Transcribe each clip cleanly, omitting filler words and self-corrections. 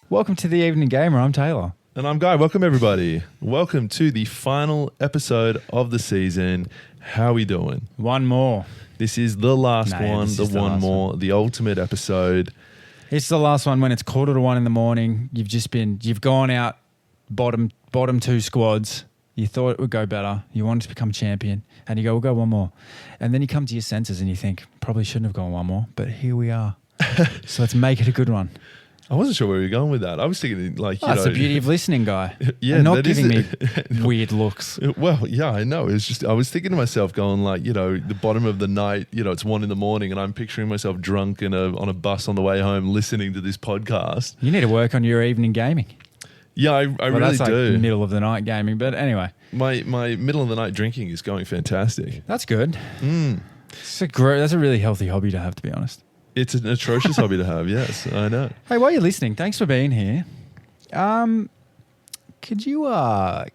Welcome to the Evening Gamer. I'm Taylor. And I'm Guy. Welcome, everybody. Welcome to the final episode of the season. How we doing? One more. This is the last one, the ultimate episode. It's the last one when it's 1:45 in the morning. You've gone out bottom two squads. You thought it would go better. You wanted to become champion. And you go, we'll go one more. And then you come to your senses and you think, probably shouldn't have gone one more. But here we are. So let's make it a good one. I wasn't sure where you were going with that. I was thinking that's the beauty of listening, Guy. Yeah, and not giving me weird looks. Well, yeah, I know. It's just I was thinking to myself, going the bottom of the night. It's 1 a.m, and I'm picturing myself drunk on a bus on the way home, listening to this podcast. You need to work on your evening gaming. Yeah, I really that's do. Like middle of the night gaming, but anyway, my middle of the night drinking is going fantastic. That's good. That's a really healthy hobby to have, to be honest. It's an atrocious hobby to have, yes, I know. Hey, while you're listening, thanks for being here. Could you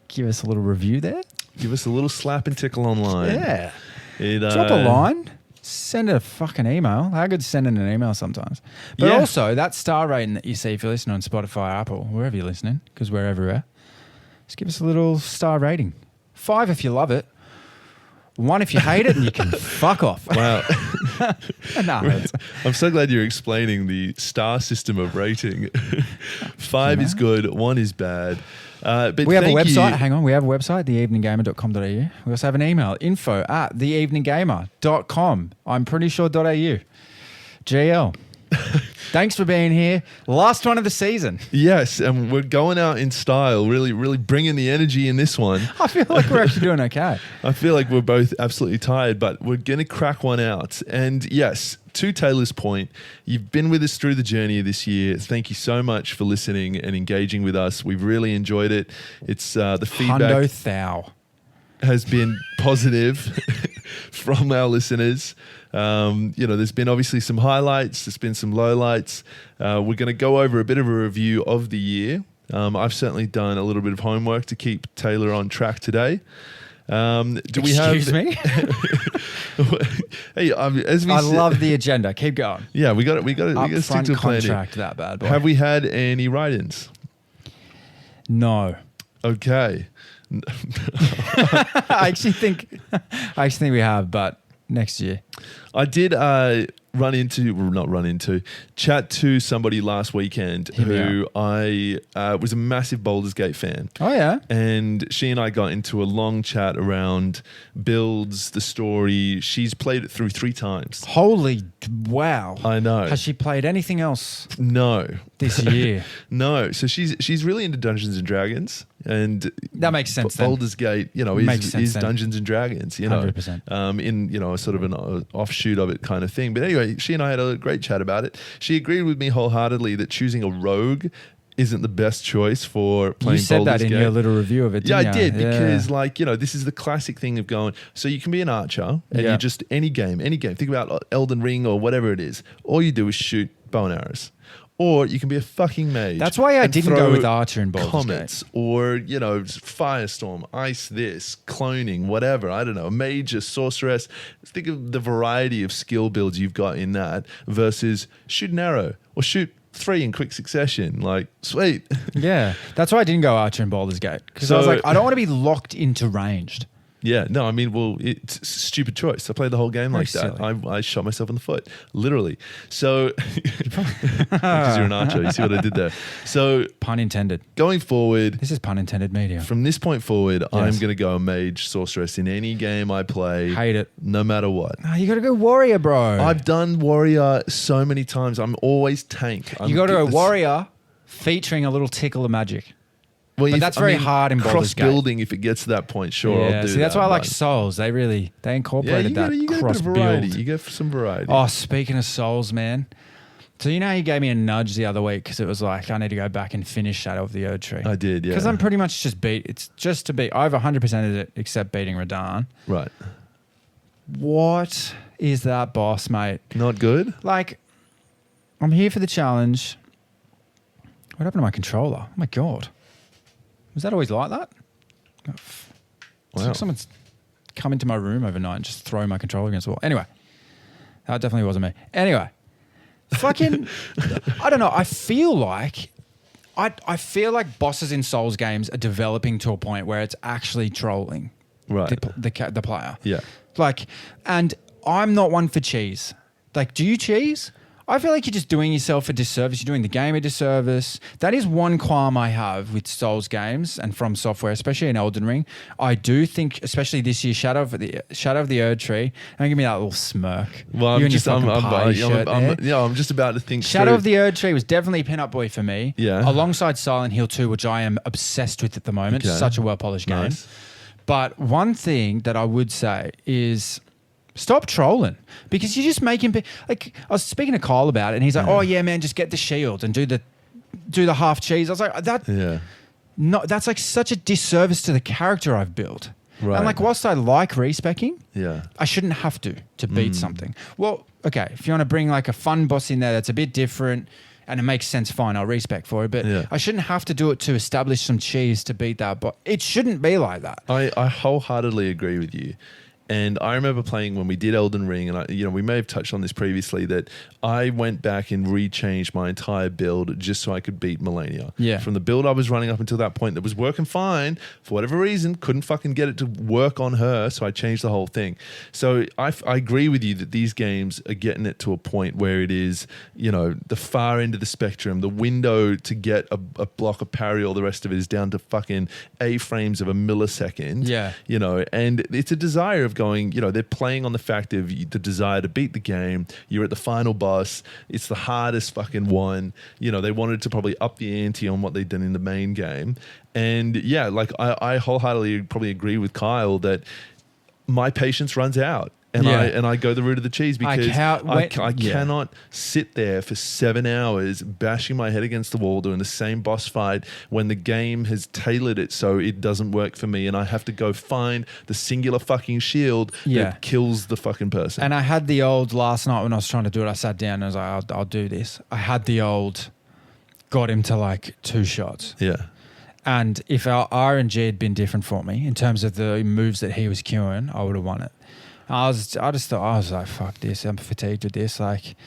give us a little review there? Give us a little slap and tickle online. Yeah. Drop a line. Send a fucking email. How good's sending an email sometimes? But also, that star rating that you see if you're listening on Spotify, Apple, wherever you're listening, because we're everywhere, just give us a little star rating. 5 if you love it. 1 if you hate it, and you can fuck off. Wow. No, I'm so glad you're explaining the star system of rating. 5 is good, 1 is bad. But we have a website. Hang on. We have a website, theeveninggamer.com.au. We also have an email, info@theeveninggamer.com. I'm pretty sure .au. GL. Thanks for being here. Last one of the season. Yes, and we're going out in style, really, really bringing the energy in this one. I feel like we're actually doing okay. I feel like we're both absolutely tired, but we're going to crack one out. And yes, to Taylor's point, you've been with us through the journey this year. Thank you so much for listening and engaging with us. We've really enjoyed it. It's the feedback Hundo thou. has been positive from our listeners. There's been obviously some highlights. There's been some lowlights. We're going to go over a bit of a review of the year. I've certainly done a little bit of homework to keep Taylor on track today. Excuse me? Hey, I love the agenda. Keep going. Yeah, we got to stick to a plan. Contract that bad boy. Have we had any write-ins? No. Okay. I actually think we have, but next year. I did chat to somebody last weekend who I was a massive Baldur's Gate fan. Oh, yeah? And she and I got into a long chat around builds, the story. She's played it through 3 times. Holy wow. I know. Has she played anything else? No. This year? No. So she's really into Dungeons and Dragons. And that makes sense. Baldur's Gate, is Dungeons and Dragons, 100%. In a sort of an offshoot of it kind of thing. But anyway, she and I had a great chat about it. She agreed with me wholeheartedly that choosing a rogue isn't the best choice for playing Baldur's Gate. You said that in your little review of it, didn't you? I did, because this is the classic thing of going, so you can be an archer and you just, any game. Think about Elden Ring or whatever it is. All you do is shoot bow and arrows. Or you can be a fucking mage. That's why I didn't go with Archer and Baldur's Comets, Gate. or, Firestorm, Ice this, cloning, whatever. I don't know. Mage, a sorceress. Think of the variety of skill builds you've got in that versus shoot an arrow or shoot 3 in quick succession. Like, sweet. Yeah. That's why I didn't go Archer and Baldur's Gate. Because I was like, I don't want to be locked into ranged. Yeah, no, I mean, it's a stupid choice. I played the whole game like that. I shot myself in the foot, literally. So, because you're an archer, you see what I did there. So, pun intended. Going forward, this is pun intended media. From this point forward, I'm going to go mage, sorceress in any game I play. Hate it, no matter what. No, you got to go warrior, bro. I've done warrior so many times. I'm always tank. You got to go warrior, featuring a little tickle of magic. Well, but that's very hard in Baldur's Gate. Cross-building, if it gets to that point, sure, I'll do that. That's why I like Souls. They incorporated that cross-build. You get some variety. Oh, speaking of Souls, man. So you know how you gave me a nudge the other week because it was like, I need to go back and finish Shadow of the Erd Tree. I did, yeah. Because I'm pretty much it's just to beat over 100% of it except beating Radahn. Right. What is that boss, mate? Not good? Like, I'm here for the challenge. What happened to my controller? Oh, my God. Was that always like that? Oh, wow. Like someone's come into my room overnight and just throw my controller against the wall. Anyway, that definitely wasn't me. Anyway, fucking, I don't know. I feel like I feel like bosses in Souls games are developing to a point where it's actually trolling the player. Yeah. Like, and I'm not one for cheese. Like, do you cheese? I feel like you're just doing yourself a disservice. You're doing the game a disservice. That is one qualm I have with Souls games and From Software, especially in Elden Ring. I do think, especially this year, Shadow of the Erd Tree. Don't give me that little smirk. Well, I'm just about to think. Shadow of the Erd Tree was definitely Pin-Up Boy for me. Yeah. Alongside Silent Hill 2, which I am obsessed with at the moment. Okay. Such a well-polished game. Nice. But one thing that I would say is, stop trolling, because you're just making like, I was speaking to Kyle about it, and he's like, "Oh yeah, man, just get the shield and do the half cheese." I was like, that's like such a disservice to the character I've built. Right. And like, whilst I like respecking, Yeah. I shouldn't have to beat something. Well, okay, if you want to bring like a fun boss in there that's a bit different and it makes sense, fine, I'll respect for it. But I shouldn't have to do it to establish some cheese to beat that. But it shouldn't be like that. I wholeheartedly agree with you. And I remember playing when we did Elden Ring, and we may have touched on this previously, that I went back and rechanged my entire build just so I could beat Melania. Yeah. From the build I was running up until that point that was working fine, for whatever reason, couldn't fucking get it to work on her, so I changed the whole thing. So I agree with you that these games are getting it to a point where it is, the far end of the spectrum. The window to get a block of parry, all the rest of it is down to fucking A-frames of a millisecond. Yeah. And it's a desire of going, they're playing on the fact of the desire to beat the game. You're at the final boss. It's the hardest fucking one. They wanted to probably up the ante on what they'd done in the main game. And yeah, like I wholeheartedly probably agree with Kyle that my patience runs out. And I go the route of the cheese because I cannot sit there for 7 hours bashing my head against the wall doing the same boss fight when the game has tailored it so it doesn't work for me, and I have to go find the singular fucking shield that kills the fucking person. And I had the old, last night when I was trying to do it, I sat down and I was like, I'll do this. I had the old, got him to like 2 shots. Yeah. And if our RNG had been different for me in terms of the moves that he was queuing, I would have won it. I just thought, I was like, fuck this. I'm fatigued with this. Like,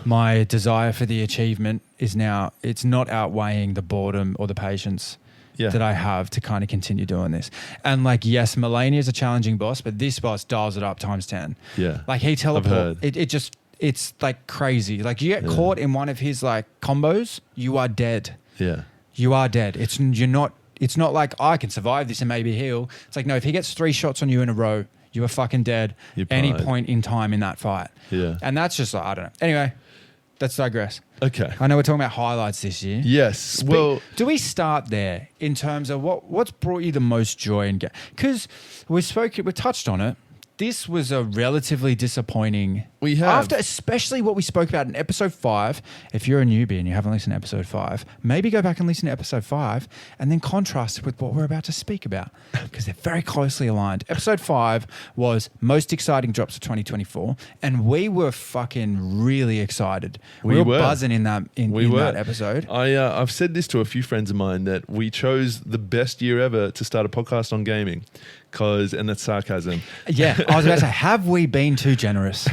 my desire for the achievement is now, it's not outweighing the boredom or the patience that I have to kind of continue doing this. And like, yes, Melania is a challenging boss, but this boss dials it up times 10. Yeah. Like he teleports. It's like crazy. Like you get caught in one of his like combos, you are dead. Yeah. You are dead. It's not like I can survive this and maybe heal. It's like, no, if he gets 3 shots on you in a row, you are fucking dead any point in time in that fight. Yeah. And that's just like, I don't know. Anyway, let's digress. Okay. I know we're talking about highlights this year. Yes. Well, do we start there in terms of what's brought you the most joy in game? Because we touched on it. This was a relatively disappointing. We have. After especially what we spoke about in episode 5. If you're a newbie and you haven't listened to episode 5, maybe go back and listen to episode 5 and then contrast it with what we're about to speak about because they're very closely aligned. Episode 5 was most exciting drops of 2024, and we were fucking really excited. We were buzzing in that that episode. I've said this to a few friends of mine that we chose the best year ever to start a podcast on gaming. And that's sarcasm. Yeah, I was about to say, have we been too generous?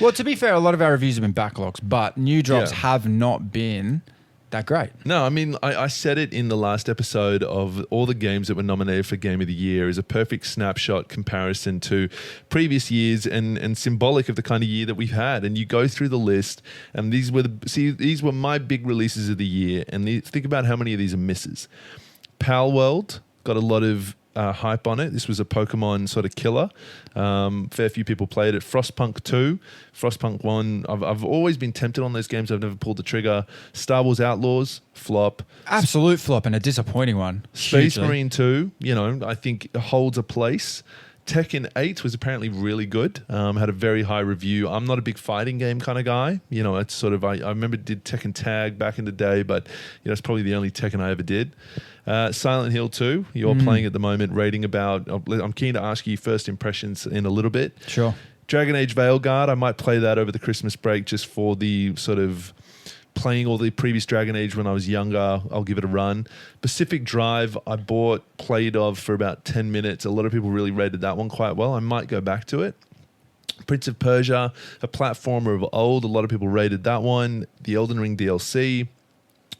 Well, to be fair, a lot of our reviews have been backlogs, but new drops have not been that great. No, I mean, I said it in the last episode of all the games that were nominated for Game of the Year is a perfect snapshot comparison to previous years and symbolic of the kind of year that we've had. And you go through the list, and these were my big releases of the year. And think about how many of these are misses. Pal World got a lot of hype on it. This was a Pokemon sort of killer. Fair few people played it. Frostpunk 2, Frostpunk 1. I've always been tempted on those games. I've never pulled the trigger. Star Wars Outlaws, flop. Absolute flop and a disappointing one. Space Marine 2, I think holds a place. Tekken 8 was apparently really good. Had a very high review. I'm not a big fighting game kind of guy. It's sort of, I remember did Tekken Tag back in the day, but it's probably the only Tekken I ever did. Silent Hill 2, you're playing at the moment, rating about, I'm keen to ask you first impressions in a little bit. Sure. Dragon Age Veilguard, I might play that over the Christmas break just for the sort of playing all the previous Dragon Age when I was younger. I'll give it a run. Pacific Drive, I played for about 10 minutes. A lot of people really rated that one quite well. I might go back to it. Prince of Persia, a platformer of old. A lot of people rated that one. The Elden Ring DLC.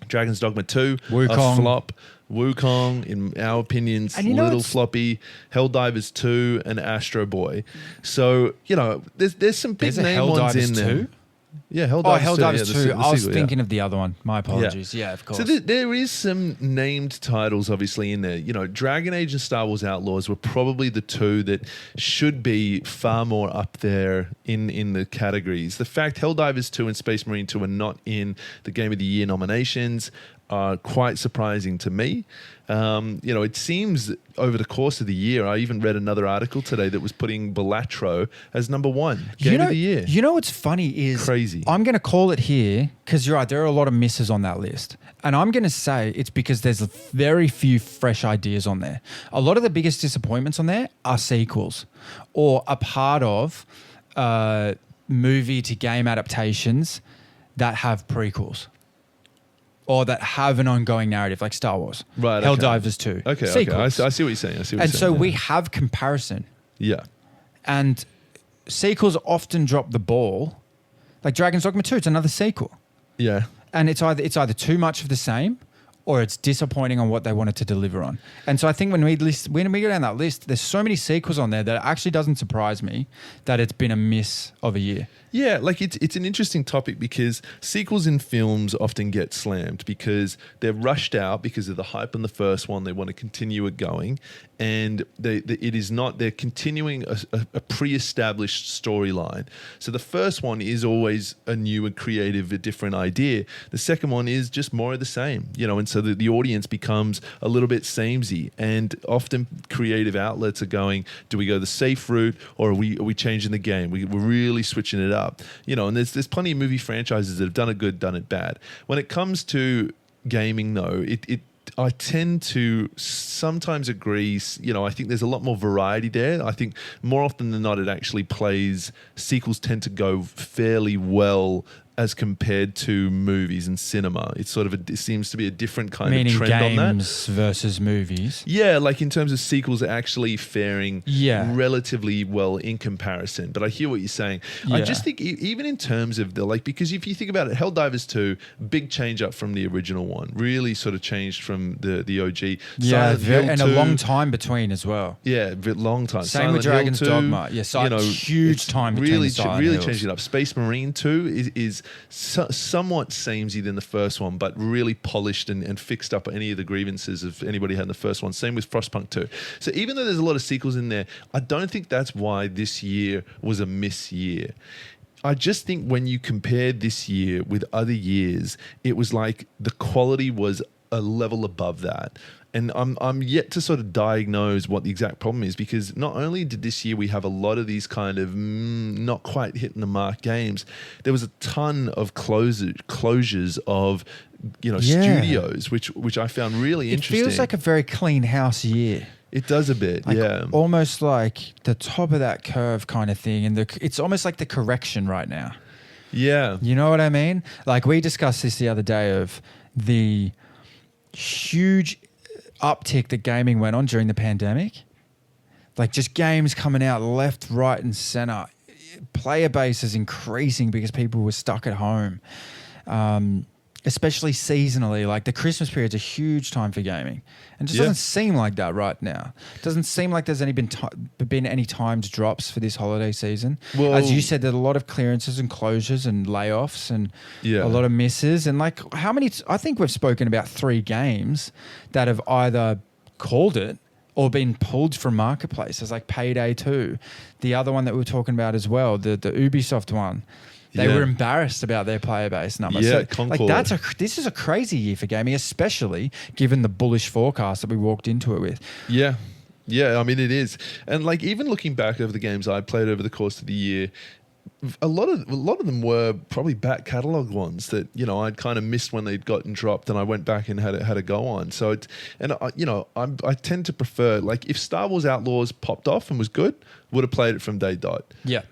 Dragon's Dogma 2, Wukong. a flop. Wukong, in our opinions, little floppy. Helldivers 2 and Astro Boy. So, there's some big name ones in there. 2? Yeah, Helldivers 2. I was thinking of the other one. My apologies. Yeah, of course. So there is some named titles obviously in there. Dragon Age and Star Wars Outlaws were probably the two that should be far more up there in the categories. The fact Helldivers 2 and Space Marine 2 are not in the Game of the Year nominations are quite surprising to me. It seems over the course of the year, I even read another article today that was putting Balatro as number 1 Game of the Year. You know what's funny is crazy. I'm going to call it here because you're right. There are a lot of misses on that list. And I'm going to say it's because there's very few fresh ideas on there. A lot of the biggest disappointments on there are sequels or a part of movie to game adaptations that have prequels. Or that have an ongoing narrative, like Star Wars. Right. Helldivers 2. Okay. Sequels. I see what you're saying. And so we have comparison. Yeah. And sequels often drop the ball. Like Dragon's Dogma 2, it's another sequel. Yeah. And it's either too much of the same or it's disappointing on what they wanted to deliver on. And so I think when we go down that list, there's so many sequels on there that it actually doesn't surprise me that it's been a miss of a year. Yeah, like it's an interesting topic because sequels in films often get slammed because they're rushed out because of the hype on the first one. They want to continue it going, and they're continuing a pre-established storyline. So the first one is always a new and creative, a different idea. The second one is just more of the same, and so the audience becomes a little bit samey. And often creative outlets are going, do we go the safe route or are we changing the game? We're really switching it up. And there's plenty of movie franchises that have done it good, done it bad. When it comes to gaming, though, I tend to sometimes agree. I think there's a lot more variety there. I think more often than not, sequels tend to go fairly well as compared to movies and cinema. It's it seems to be a different kind of trend on that. Meaning games versus movies. Yeah, like in terms of sequels actually faring relatively well in comparison. But I hear what you're saying. Yeah. I just think even in terms of because if you think about it, Helldivers 2, big change up from the original one. Really sort of changed from the OG. Yeah, and a long time between as well. Yeah, long time. Same Silent with Dragon's Dogma. Yeah, huge time between really, the really changed it up. Space Marine 2 is somewhat samey than the first one, but really polished and fixed up any of the grievances of anybody had in the first one. Same with Frostpunk 2. So even though there's a lot of sequels in there, I don't think that's why this year was a miss year. I just think when you compare this year with other years, it was like the quality was a level above that. And I'm yet to sort of diagnose what the exact problem is, because not only did this year we have a lot of these kind of not quite hitting the mark games, there was a ton of closures of studios, which I found really interesting. It feels like a very clean house year. It does a bit, almost like the top of that curve kind of thing, and it's almost like the correction right now. Yeah, you know what I mean? Like we discussed this the other day of the huge uptick that gaming went on during the pandemic. Like just games coming out left, right, and center. Player base is increasing because people were stuck at home, especially seasonally. Like the Christmas period's a huge time for gaming, and it just doesn't seem like that right now. It doesn't seem like there's been any timed drops for this holiday season. Well, as you said, there's a lot of clearances and closures and layoffs and a lot of misses. And like how many? I think we've spoken about 3 games that have either called it or been pulled from marketplaces, like Payday 2. The other one that we were talking about as well, the Ubisoft one. They were embarrassed about their player base numbers. Yeah, so, like this is a crazy year for gaming, especially given the bullish forecast that we walked into it with. Yeah. Yeah, I mean, it is. And like even looking back over the games I played over the course of the year, a lot of them were probably back catalog ones that I'd kind of missed when they'd gotten dropped, and I went back and had a go on. So I tend to prefer, like, if Star Wars Outlaws popped off and was good, would have played it from day dot. Yeah.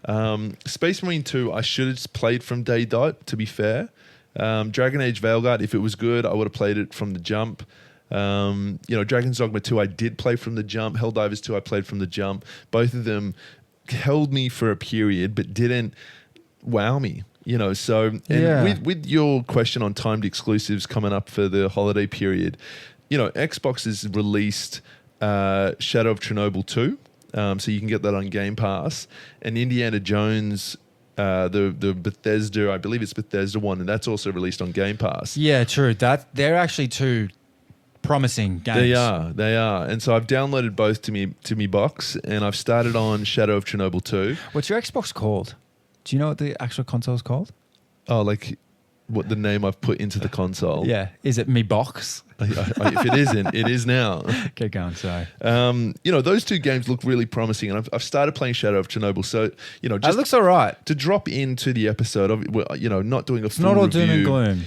Space Marine 2, I should have played from day dot, to be fair. Dragon Age Veilguard, if it was good, I would have played it from the jump. Dragon's Dogma 2, I did play from the jump. Helldivers 2, I played from the jump. Both of them held me for a period but didn't wow me. With your question on timed exclusives coming up for the holiday period, Xbox has released Shadow of Chernobyl 2, so you can get that on Game Pass, and Indiana Jones, the Bethesda, I believe it's Bethesda one, and that's also released on Game Pass. Yeah, true. They're actually two promising games. They are. And so I've downloaded both to me box, and I've started on Shadow of Chernobyl 2. What's your Xbox called? Do you know what the actual console is called? Oh, like what the name I've put into the console. Yeah. Is it Me Box? If it isn't, it is now. Keep going, sorry. Those two games look really promising, and I've started playing Shadow of Chernobyl. So, just that looks all right. To drop into the episode of, not doing a full not all review, doom and gloom.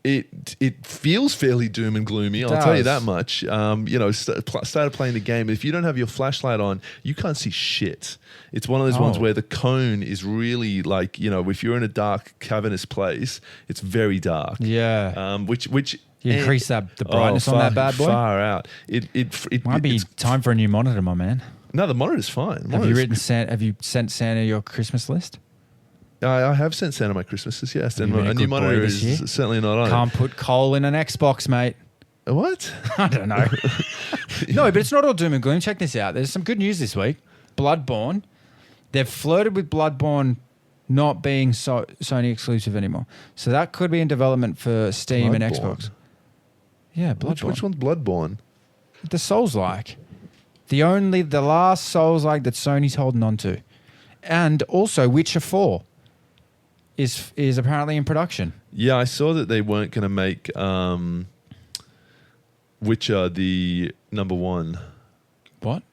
It feels fairly doom and gloomy. I'll tell you that much. Started playing the game. If you don't have your flashlight on, you can't see shit. It's one of those ones where the cone is really like, if you're in a dark, cavernous place, it's very dark. Yeah. Which you increase the brightness on that bad boy. Far out. It might be time for a new monitor, my man. No, the monitor's fine. Have you sent Santa your Christmas list? I have sent Santa my Christmases, yes. And a new monitor is certainly not on Can't put coal in an Xbox, mate. What? I don't know. No, but it's not all doom and gloom. Check this out. There's some good news this week. Bloodborne. They've flirted with Bloodborne not being Sony exclusive anymore. So that could be in development for Steam and Xbox. Yeah, Bloodborne. Which one's Bloodborne? The Souls-like. The last Souls-like that Sony's holding on to. And also Witcher 4 is apparently in production. Yeah, I saw that they weren't going to make Witcher the number one. What?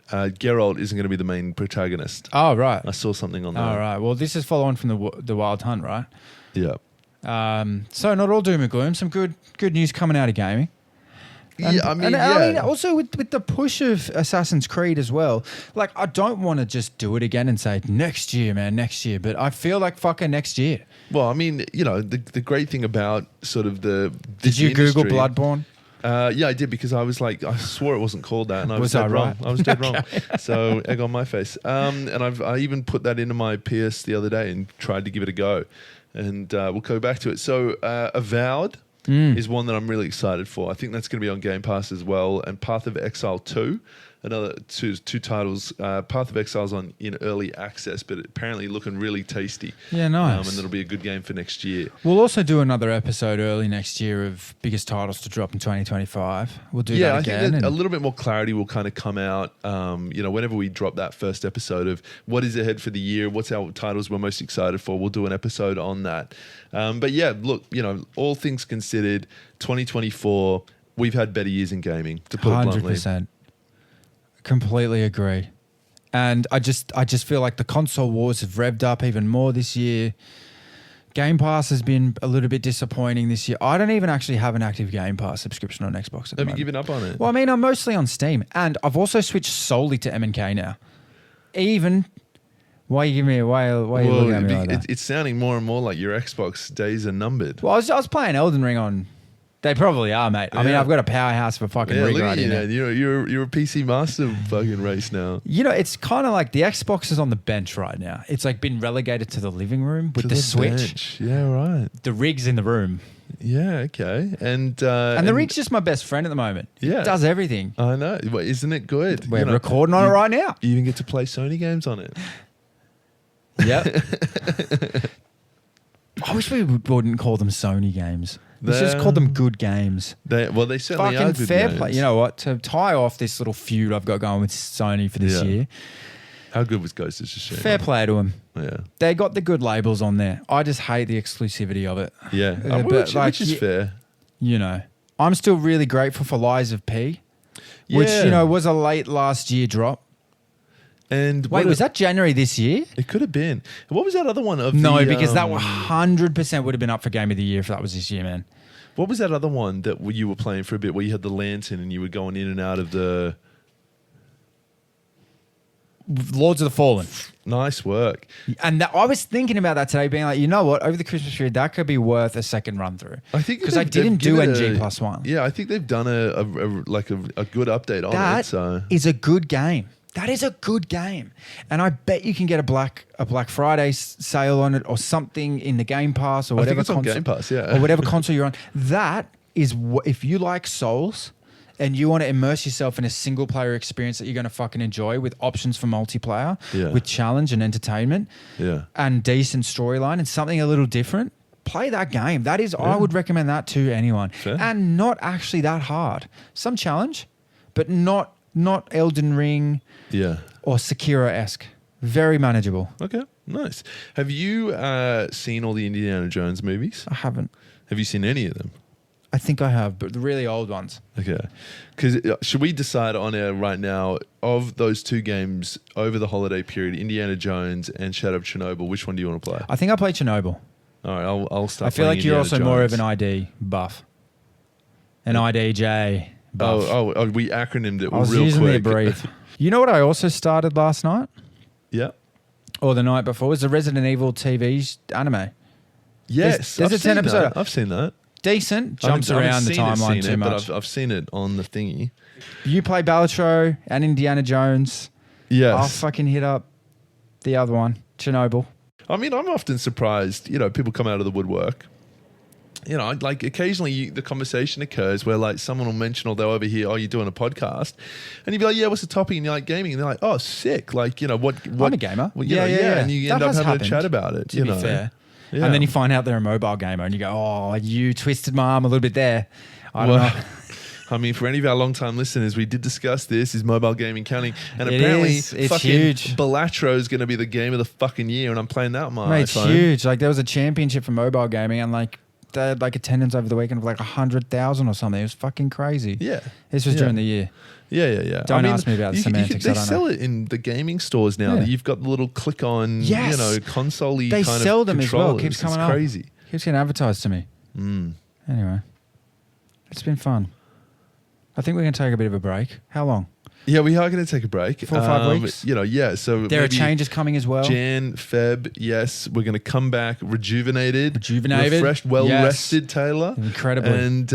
Geralt isn't going to be the main protagonist. Oh, right. I saw something on that. Oh, right. Well, this is following from the Wild Hunt, right? Yeah. So not all doom and gloom. Some good news coming out of gaming. And, I mean, also with the push of Assassin's Creed as well. Like, I don't want to just do it again and say next year, man, next year. But I feel like fucking next year. Well, I mean, the great thing about sort of Did you Google Bloodborne? Yeah, I did, because I was like, I swore it wasn't called that, and I was dead right? wrong. I was dead wrong. So egg on my face. And I even put that into my PS the other day and tried to give it a go, and we'll go back to it. So Avowed is one that I'm really excited for. I think that's going to be on Game Pass as well, and Path of Exile 2. Another two titles. Path of Exile's in early access, but apparently looking really tasty. Yeah, nice. And it'll be a good game for next year. We'll also do another episode early next year of biggest titles to drop in 2025. We'll do that again. I think a little bit more clarity will kind of come out, whenever we drop that first episode of what is ahead for the year, what's our titles we're most excited for. We'll do an episode on that. But yeah, look, all things considered, 2024, we've had better years in gaming, to put it bluntly. 100%. Completely agree. And I just feel like the console wars have revved up even more this year. Game Pass has been a little bit disappointing this year. I don't even actually have an active Game Pass subscription on Xbox at the moment. Have you given up on it? Well, I mean, I'm mostly on Steam. And I've also switched solely to M&K now. Why are you looking at me like that? It's sounding more and more like your Xbox days are numbered. Well, I was playing Elden Ring on... They probably are, mate. I mean, I've got a powerhouse for fucking rig right now. You're a PC master fucking race now. It's kind of like the Xbox is on the bench right now. It's like been relegated to the living room with the Switch. Bench. Yeah, right. The rig's in the room. Yeah, okay. And the rig's just my best friend at the moment. Yeah. It does everything. I know. Well, isn't it good? We're recording on it right now. You even get to play Sony games on it. Yep. I wish we wouldn't call them Sony games. Let's just call them good games. They certainly are good fair games. play. You know what? To tie off this little feud I've got going with Sony for this year. How good was Ghost of Tsushima? Fair play to them. Yeah. They got the good labels on there. I just hate the exclusivity of it. Yeah. Which is fair. I'm still really grateful for Lies of P, which, was a late last year drop. And wait, was that January this year? It could have been. What was that other one? Because that 100% would have been up for Game of the Year if that was this year, man. What was that other one that you were playing for a bit where you had the lantern and you were going in and out of the... Lords of the Fallen. Nice work. And I was thinking about that today, being like, you know what? Over the Christmas period, that could be worth a second run through. I think because I didn't do NG+1. Yeah, I think they've done a good update on it. That is a good game. That is a good game, and I bet you can get a Black Friday sale on it or something in the Game Pass or whatever. I think it's on Game Pass, yeah, or whatever console you're on. That is if you like Souls and you want to immerse yourself in a single player experience that you're going to fucking enjoy with options for multiplayer, with challenge and entertainment, and decent storyline and something a little different. Play that game. That is, I would recommend that to anyone, and not actually that hard. Some challenge, but not Elden Ring. Or Sekiro-esque. Very manageable. Okay, nice. Have you seen all the Indiana Jones movies? I haven't. Have you seen any of them? I think I have, but the really old ones. Okay. Because should we decide on air right now, of those two games over the holiday period, Indiana Jones and Shadow of Chernobyl, which one do you want to play? I think I play Chernobyl. All right, I'll start. I feel like you're Indiana also Jones. more of an ID buff. An IDJ buff. Oh, we acronymed it I was real using quick. the brief. You know what I also started last night? Yeah. Or the night before? Was the Resident Evil TV anime. Yes. There's a 10 episode. I've seen that. Decent. Jumps around the timeline too much. But I've seen it on the thingy. You play Balatro and Indiana Jones. Yes. I'll fucking hit up the other one, Chernobyl. I mean, I'm often surprised, people come out of the woodwork. Like occasionally the conversation occurs where like someone will mention or they'll overhear, oh, you're doing a podcast. And you'd be like, yeah, what's the topic? And you're like, gaming. And they're like, oh, sick. Like, what I'm a gamer. Well, yeah. And you end up having a chat about it. To be fair. Yeah. And then you find out they're a mobile gamer and you go, oh, you twisted my arm a little bit there. I don't know. I mean, for any of our long-time listeners, we did discuss this. Is mobile gaming counting? And apparently, it's fucking huge. Balatro is going to be the game of the fucking year, and I'm playing that on my iPhone. It's huge. Like, there was a championship for mobile gaming, and like they had like attendance over the weekend of like 100,000 or something. It was fucking crazy. Yeah, this was during the year. Yeah. Don't ask me about the semantics. They sell it in the gaming stores now. You've got the little click-on, console-y they kind of sell them as well. controllers. Keeps coming it's up. Crazy. Keeps getting advertised to me. Anyway, it's been fun. I think we're going to take a bit of a break. How long? Yeah, we are going to take a break. 4 or 5 weeks? So there are changes coming as well. Jan, Feb, yes. We're going to come back rejuvenated. Refreshed, well-rested, Taylor. Incredibly. And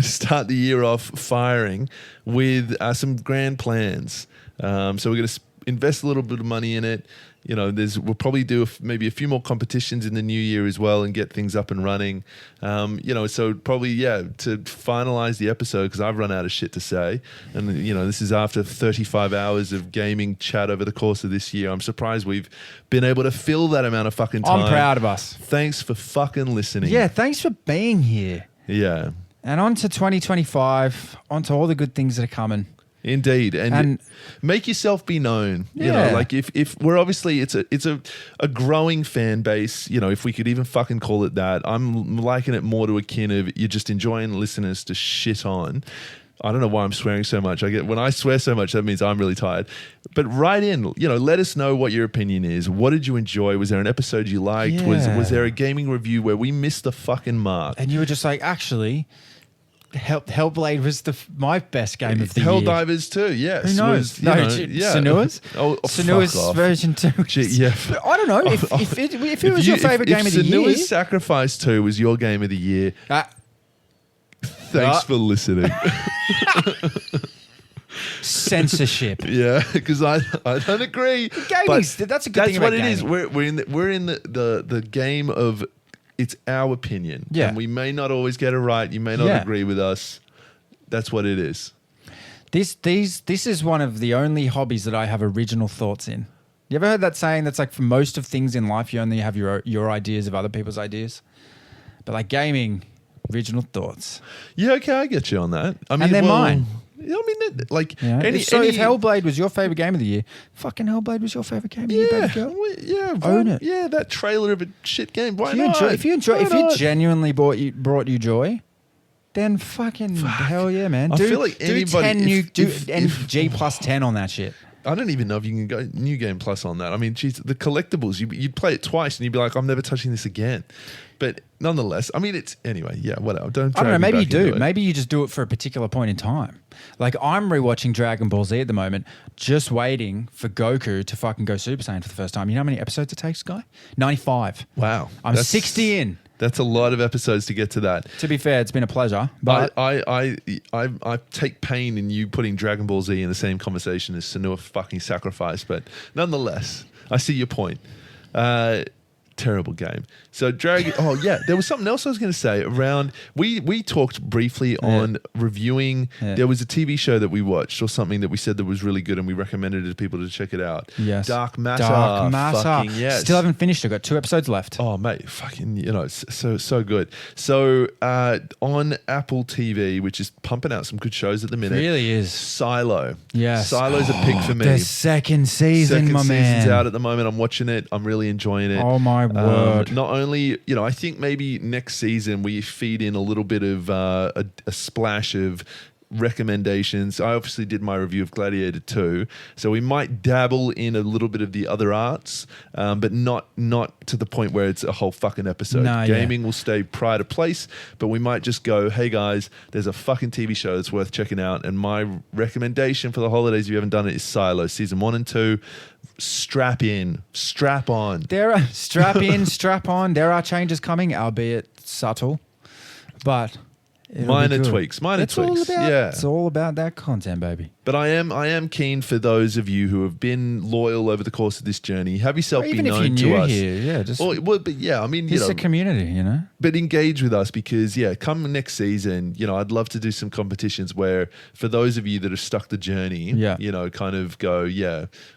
start the year off firing with some grand plans. So we're going to invest a little bit of money in it. We'll probably do maybe a few more competitions in the new year as well and get things up and running. So probably, to finalize the episode, because I've run out of shit to say. And, this is after 35 hours of gaming chat over the course of this year. I'm surprised we've been able to fill that amount of fucking time. I'm proud of us. Thanks for fucking listening. Yeah, thanks for being here. Yeah. And on to 2025, on to all the good things that are coming. Indeed, and make yourself be known. Like if we're obviously it's a growing fan base. If we could even fucking call it that. I'm liking it more to akin of you're just enjoying listeners to shit on. I don't know why I'm swearing so much. When I swear so much, that means I'm really tired. But write in, let us know what your opinion is. What did you enjoy? Was there an episode you liked? Yeah. Was there a gaming review where we missed the fucking mark? And you were just like, actually, Hellblade was my best game of the year. Helldivers too, yes. Who knows? Senua's? Senua's version 2. I don't know. If it was your favourite game of the year. Senua's Sacrifice 2 was your game of the year. Thanks for listening. Censorship. Yeah, because I don't agree. That's a good thing about gaming. That's what it is. We're in the game of... It's our opinion. Yeah. And we may not always get it right. You may not agree with us. That's what it is. This is one of the only hobbies that I have original thoughts in. You ever heard that saying that's like for most of things in life, you only have your ideas of other people's ideas? But like gaming, original thoughts. Yeah, okay, I get you on that. And they're mine. If Hellblade was your favorite game of the year, fucking Hellblade was your favorite game of the year, baby girl. Own it. Yeah, that trailer of a shit game. Why not? If it genuinely brought you joy, then fucking hell yeah, man. I feel like anybody do G plus 10 on that shit. I don't even know if you can go New Game Plus on that. I mean, geez, the collectibles, you'd play it twice and you'd be like, I'm never touching this again. But nonetheless, I mean, it's anyway, whatever. I don't know. Maybe you do. Maybe you just do it for a particular point in time. Like I'm rewatching Dragon Ball Z at the moment, just waiting for Goku to fucking go Super Saiyan for the first time. You know how many episodes it takes, Guy? 95. Wow. I'm 60 in. That's a lot of episodes to get to that. To be fair, it's been a pleasure. But I take pain in you putting Dragon Ball Z in the same conversation as Senua fucking Sacrifice, but nonetheless, I see your point. Terrible game. So Dragon. Oh yeah, there was something else I was going to say around. We talked briefly on reviewing. Yeah. There was a TV show that we watched or something that we said that was really good, and we recommended it to people to check it out. Yes, Dark Matter. Fucking yes. Still haven't finished. I've got 2 episodes left. Oh mate, fucking so good. So on Apple TV, which is pumping out some good shows at the minute. It really is. Silo. Yeah, Silo's a pick for me. The second season, my man. Season's out at the moment. I'm watching it. I'm really enjoying it. Oh my word. Not only, I think maybe next season we feed in a little bit of a splash of recommendations. I obviously did my review of Gladiator 2, so we might dabble in a little bit of the other arts, but not to the point where it's a whole fucking episode. Gaming will stay pride of place, but we might just go, hey guys, there's a fucking TV show that's worth checking out, and my recommendation for the holidays, if you haven't done it, is Silo season 1 and 2. Strap in, strap on. Strap on. There are changes coming, albeit subtle, but minor tweaks. It's all about that content, baby. But I am keen for those of you who have been loyal over the course of this journey. Have yourself been known to us. Here, just it's a community, But engage with us because come next season, I'd love to do some competitions where for those of you that have stuck the journey, kind of go,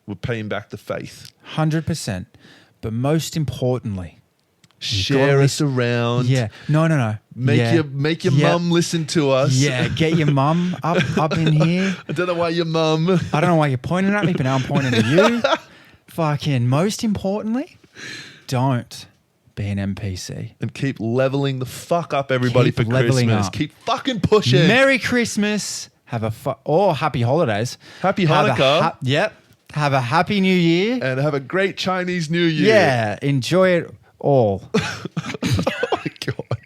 we're paying back the faith. 100%. But most importantly, share us around. Yeah. No. Make your mum listen to us. Yeah. Get your mum up in here. I don't know why your mum. I don't know why you're pointing at me, but now I'm pointing at you. Fucking most importantly, don't be an NPC. And keep leveling the fuck up, everybody, for Christmas. Keep fucking pushing. Merry Christmas. Or happy holidays. Happy Hanukkah. Yep. Have a happy new year. And have a great Chinese New Year. Yeah. Enjoy it all. Oh my God.